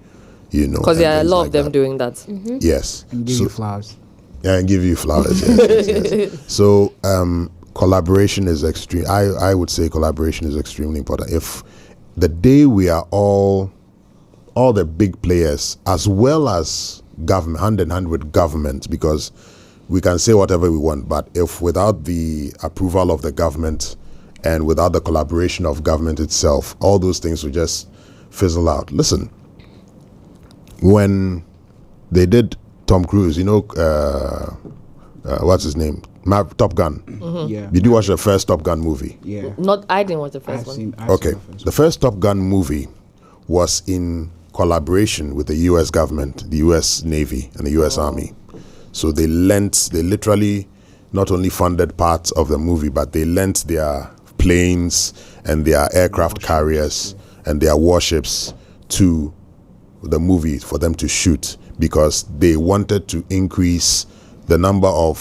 You know, Because there are a things lot like of them that. doing that. Yes. And give you flowers. Yeah, and give you flowers. Yes. So collaboration is extreme. I would say collaboration is extremely important. If the day we are all the big players, as well as government, hand in hand with government, because we can say whatever we want, but if without the approval of the government and without the collaboration of government itself, all those things will just fizzle out. Listen, when they did Tom Cruise, you know, what's his name? Top Gun. Yeah. Did you watch the first Top Gun movie? Yeah. I didn't watch the 1st one. Okay. The first Top Gun movie was in collaboration with the U.S. government, the U.S. Navy, and the U.S. Army. So they literally not only funded parts of the movie, but they lent their planes and their aircraft carriers and their warships to the movie for them to shoot, because they wanted to increase the number of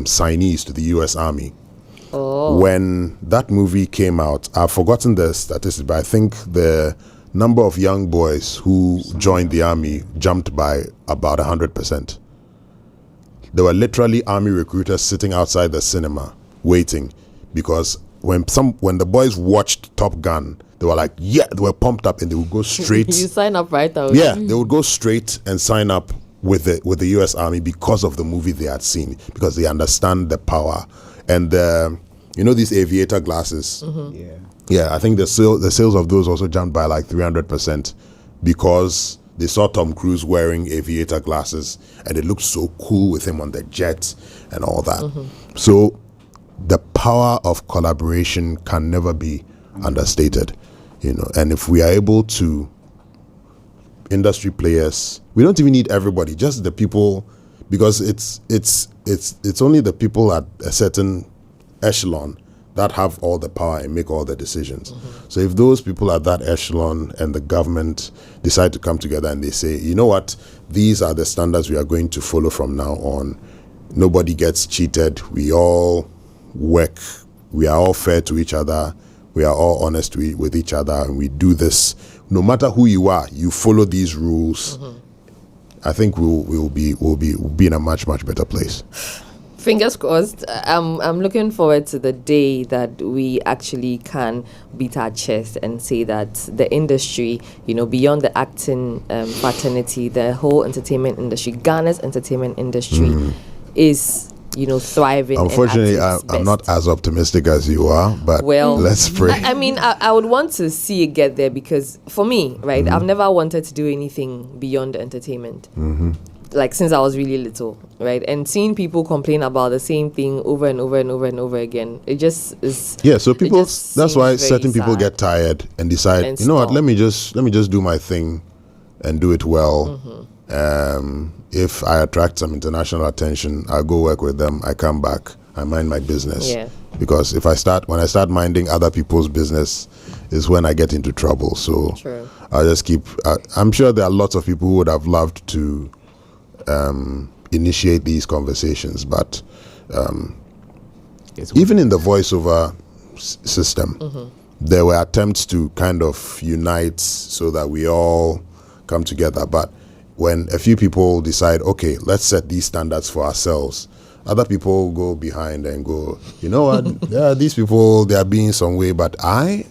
signees to the U.S. Army. When that movie came out, I've forgotten the statistics, but I think the number of young boys who joined the army jumped by about 100%. There were literally army recruiters sitting outside the cinema waiting, because when the boys watched Top Gun, they were like, yeah, they were pumped up, and they would go straight. You sign up right away. Yeah, they would go straight and sign up with the U.S. Army because of the movie they had seen, because they understand the power. And you know these aviator glasses? Yeah. Yeah, I think the sales of those also jumped by like 300% because they saw Tom Cruise wearing aviator glasses, and it looked so cool with him on the jet and all that. So the power of collaboration can never be understated, you know. And if we are able to, industry players, we don't even need everybody, just the people, because it's only the people at a certain echelon that have all the power and make all the decisions. So if those people at that echelon and the government decide to come together and they say, you know what, these are the standards we are going to follow from now on. Nobody gets cheated. We all work. We are all fair to each other. We are all honest with each other, and we do this. No matter who you are, you follow these rules. I think we'll be in a much better place. Fingers crossed. I'm looking forward to the day that we actually can beat our chest and say that the industry, you know, beyond the acting fraternity, the whole entertainment industry, Ghana's entertainment industry is, you know, thriving. Unfortunately, I'm not as optimistic as you are, but let's pray. I mean, I would want to see it get there, because for me, right, I've never wanted to do anything beyond entertainment. Like since I was really little, right? And seeing people complain about the same thing over and over and over and over again, it just is. Yeah, so people, that's why seems certain very people sad. get tired and decide, And you know what, stop. let me just do my thing and do it well. If I attract some international attention, I go work with them, I come back, I mind my business. Yeah. Because when I start minding other people's business is when I get into trouble. So True. I'll just keep, I'm sure there are lots of people who would have loved to initiate these conversations, but even in the voiceover system, there were attempts to kind of unite so that we all come together. But when a few people decide, okay, let's set these standards for ourselves, other people go behind and go, you know what, yeah, these people, they are being some way, but I'm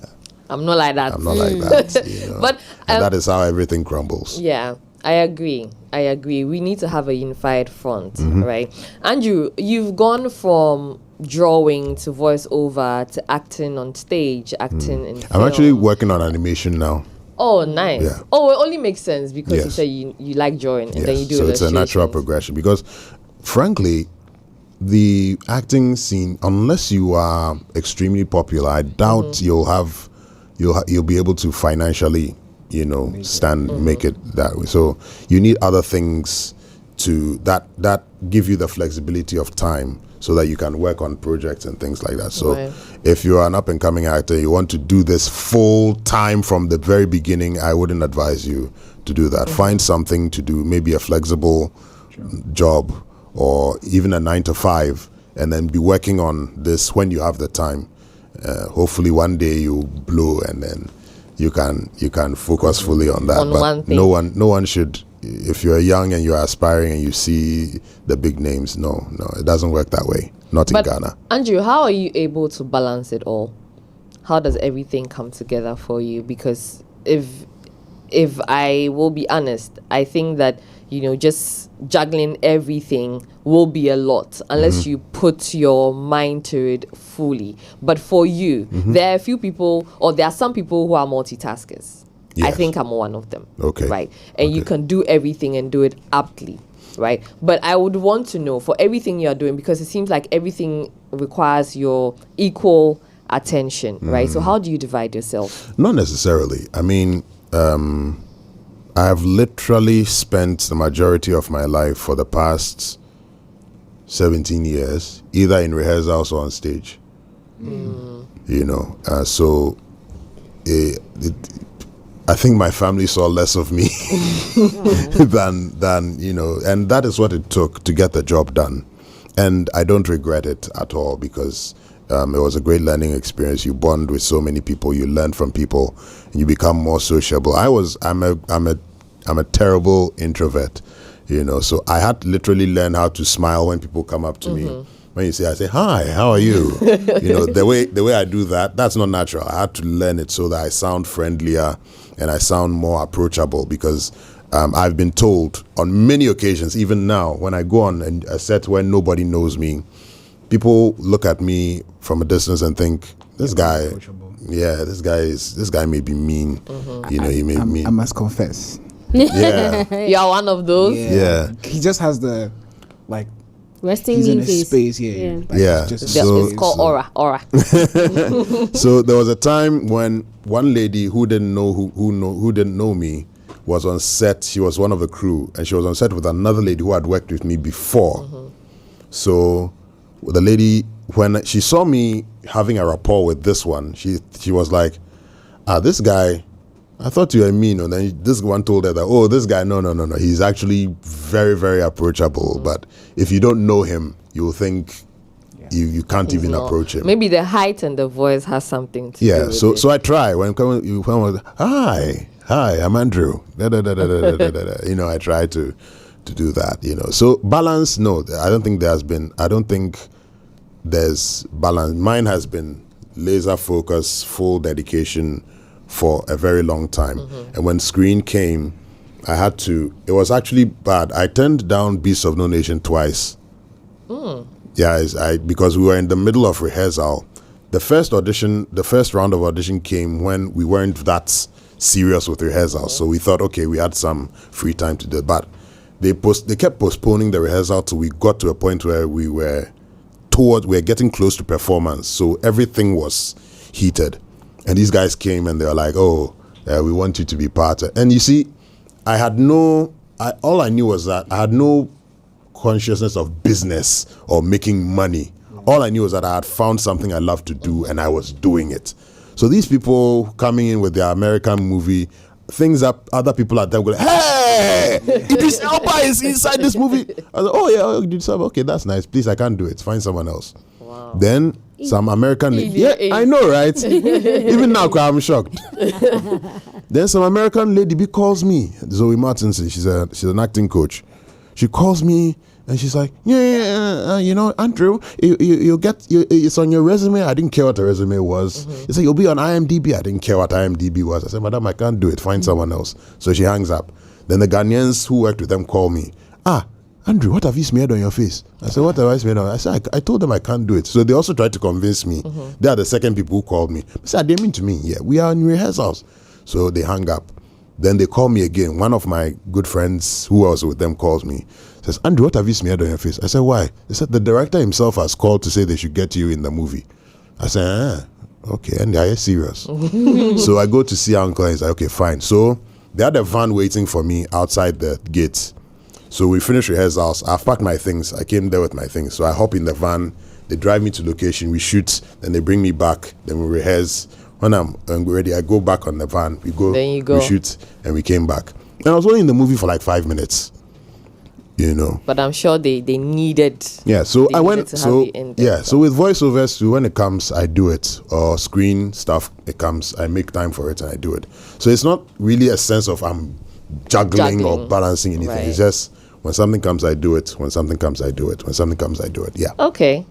not like that. not like that. You know? But and that is how everything crumbles. yeah, I agree. We need to have a unified front, right? Andrew, you've gone from drawing to voiceover to acting on stage, acting in film. I'm actually working on animation now. Oh, nice. Yeah. Oh, it only makes sense because you Yes. say you like drawing and then you do so it's a natural illustrations. progression, because frankly, the acting scene, unless you are extremely popular, I doubt you'll be able to financially, you know, make it that way. So you need other things to that give you the flexibility of time so that you can work on projects and things like that. So Right. if you are an up and coming actor, you want to do this full time from the very beginning, I wouldn't advise you to do that. Find something to do, maybe a flexible job or even a 9 to 5, and then be working on this when you have the time. Hopefully one day you blow and then you can focus fully on that. On But one thing. no one should. If you're young and you're aspiring and you see the big names, no, it doesn't work that way. Not in But Ghana. Andrew, how are you able to balance it all? How does everything come together for you? Because if I will be honest, I think that, just juggling everything will be a lot unless you put your mind to it fully. But for you, there are a few people, or there are some people who are multitaskers. I Yes. think I'm one of them. Okay. Right. And you Okay. can do everything and do it aptly. Right. But I would want to know for everything you're doing, because it seems like everything requires your equal attention. Right. So how do you divide yourself? Not necessarily. I mean, I have literally spent the majority of my life for the past 17 years, either in rehearsals or on stage. So I think my family saw less of me than and that is what it took to get the job done. And I don't regret it at all, because it was a great learning experience. You bond with so many people, you learn from people, and you become more sociable. I'm a terrible introvert, so I had to literally learn how to smile when people come up to me. When I say, hi, how are you? The way I do that, that's not natural. I had to learn it so that I sound friendlier and I sound more approachable, because I've been told on many occasions, even now, when I go on a set where nobody knows me, people look at me from a distance and think, this guy may be mean. He may be mean. I must confess. Yeah. You're one of those. Yeah. He just has the Resting he's in mean a face. space. Yeah. Yeah. Just So- It's called aura. So there was a time when one lady who didn't know me was on set. She was one of the crew, and she was on set with another lady who had worked with me before. So the lady, when she saw me having a rapport with this one, she was like, this guy, I thought you were mean. And then this one told her that, this guy, no. He's actually very, very approachable. But if you don't know him, you'll think you can't even No. approach him. Maybe the height and the voice has something to do Yeah, with so it. so I try when you come with, hi, I'm Andrew. Da, da, da, da, da, da, da, da. I try to do that. So balance, no, I don't think there's balance. Mine has been laser focus, full dedication for a very long time. And when Screen came, it was actually bad. I turned down Beasts of No Nation twice. Yeah, because we were in the middle of rehearsal. The first round of audition came when we weren't that serious with rehearsal. So we thought, okay, we had some free time to do it. But they kept postponing the rehearsal till we got to a point where we were getting close to performance. So everything was heated. And these guys came and they were like, we want you to be part of it. And you see, all I knew was that I had no consciousness of business or making money. All I knew was that I had found something I loved to do and I was doing it. So these people coming in with their American movie, things that other people at them go, hey, Idris Elba is inside this movie. I was like, okay, that's nice. Please, I can't do it. Find someone else. Wow. Then some American lady. Yeah, I know, right? Even now, I'm shocked. Then some American lady calls me, Zoe Martinson. She's an acting coach. She calls me and she's like, Andrew, you get it's on your resume. I didn't care what the resume was. She said, you'll be on IMDb. I didn't care what IMDb was. I said, madam, I can't do it. Find someone else. So she hangs up. Then the Ghanaians who worked with them call me. Andrew, what have you smeared on your face? I said, what have I smeared on? I said, I told them I can't do it. So they also tried to convince me. They are the second people who called me. I said, they mean to me, yeah, we are in rehearsals. So they hung up. Then they call me again. One of my good friends who was with them calls me. Says, Andrew, what have you smeared on your face? I said, why? They said, the director himself has called to say they should get you in the movie. I said, okay, and they are serious. So I go to see Uncle and he's like, okay, fine. So they had a van waiting for me outside the gate. So we finished rehearsals. I've packed my things. I came there with my things. So I hop in the van. They drive me to location. We shoot. Then they bring me back. Then we rehearse. When I'm ready, I go back on the van. We go. Then you go. We shoot, and we came back. And I was only in the movie for like 5 minutes. You know. But I'm sure they needed. Yeah. So they I needed went. to have So you in there, yeah. So with voiceovers too, when it comes, I do it. Or screen stuff, it comes. I make time for it and I do it. So it's not really a sense of I'm juggling or balancing anything. Right. It's just when something comes, I do it. When something comes, I do it. When something comes, I do it. Yeah. Okay,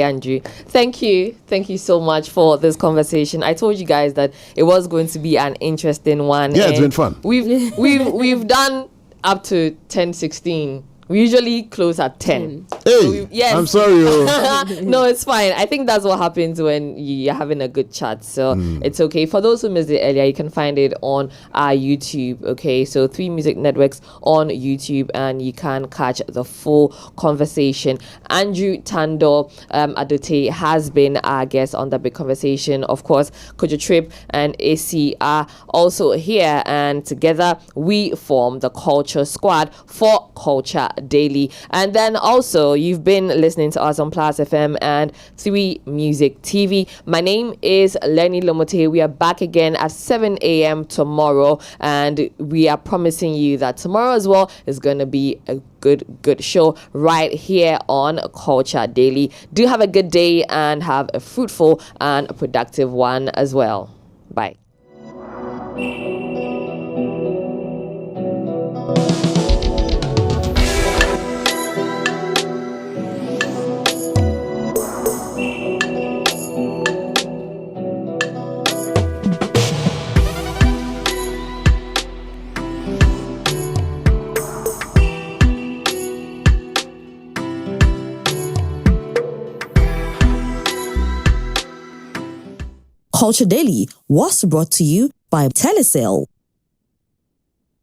Andrew. Thank you so much for this conversation. I told you guys that it was going to be an interesting one. Yeah, it's and been fun. We've done up to 10:16. We usually close at 10. Hey, yes. I'm sorry. Oh. No, it's fine. I think that's what happens when you're having a good chat. So it's okay. For those who missed it earlier, you can find it on our YouTube. Okay, so 3 Music Networks on YouTube, and you can catch the full conversation. Andrew Tandoh Adote has been our guest on the big conversation. Of course, Kojo Trip and AC are also here, and together we form the Culture Squad for Culture Daily. And then also you've been listening to us on Plus FM and 3 Music TV. My name is Lenny Lomote. We are back again at 7 a.m. tomorrow, and we are promising you that tomorrow as well is going to be a good show right here on Culture Daily. Do have a good day and have a fruitful and a productive one as well. Bye. Culture Daily was brought to you by Telecel.